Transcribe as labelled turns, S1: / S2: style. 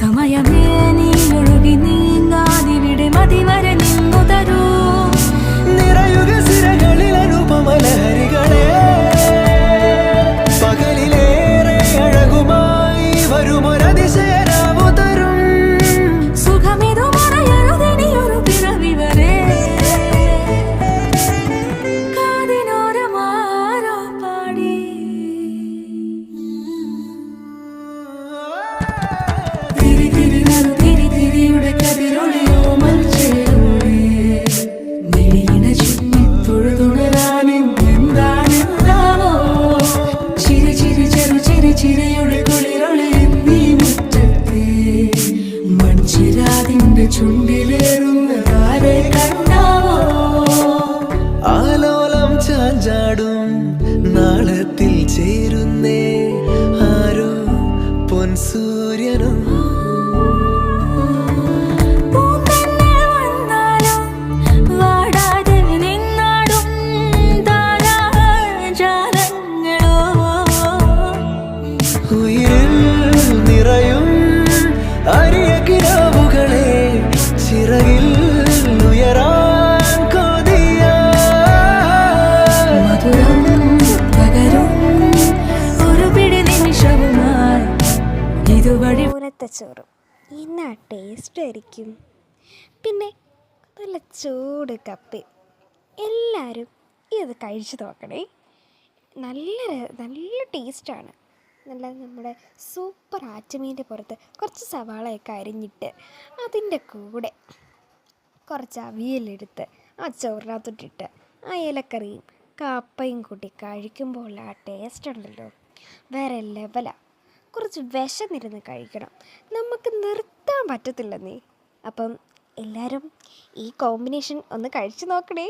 S1: സമയമേ നീ ഒഴുകി നീങ്ങാതിവിടെ മതിവരെ നിന്നു തരൂ.
S2: നിറയുക സിരകളിൽ അനുപമലഹരികളെ, പകലിലേറെ അഴകുമായി വരുമൊരതിശയരാവു തരും.
S1: സുഖമിതു മറയരുതിനിയൊരു പിറവി വരെ. കാതിനോരമാരോ പാടി തിരി തിരി നറു തിരി തിരിയുടെ കതിരൊളിയോ മൽച്ചേരുളേ. മിഴിയിണ ചുറ്റി തൊഴുതുണരാനും എന്താണെന്താവോ. ചിരി ചിരി ചെറു ചിരി ചിരിയുടെ കുളിരൊളി നീ മുറ്റത്തെ മൺചിരാതിന്റെ ചുണ്ടിലേറുന്നതാരെ കണ്ടാവോ.
S2: ആലോലം ചാഞ്ചാടും നാളത്തിൽ ചേരുന്നേ ആരോ പൊൻസൂര്യനും.
S1: പൂന്തന്നൽ വന്നാലും വാടാതെ നിന്നാടും താരാജാലങ്ങളോ.
S2: ഉയിരിൽ നിറയും അരിയ കിനാവുകളെ, ചിറകിൽ ഉയരാൻ കൊതിയാ.
S1: മധുരം പകരും ഒരു പിടി നിമിഷവുമായി ഇതുവഴി.
S3: പൂരത്തെ ചോറും എന്നാ ടേസ്റ്റ് ആയിരിക്കും. പിന്നെ നല്ല ചൂട് കപ്പി. എല്ലാവരും ഇത് കഴിച്ചു നോക്കണേ. നല്ല ടേസ്റ്റാണ്. നല്ല നമ്മുടെ സൂപ്പർ ആറ്റുമീൻ്റെ പുറത്ത് കുറച്ച് സവാളയൊക്കെ അരിഞ്ഞിട്ട് അതിൻ്റെ കൂടെ കുറച്ച് അവിയലെടുത്ത് ആ ചോറിനകത്തോട്ടിട്ട് ആ ഇലക്കറിയും കപ്പയും കൂട്ടി കഴിക്കുമ്പോൾ ആ ടേസ്റ്റ് ഉണ്ടല്ലോ വേറെ ലെവലാണ്. കുറച്ച് വിശന്നിരുന്ന് കഴിക്കണം, നമുക്ക് നിർത്താൻ പറ്റത്തില്ല നീ. അപ്പം എല്ലാവരും ഈ കോമ്പിനേഷൻ ഒന്ന് കഴിച്ചു നോക്കണേ.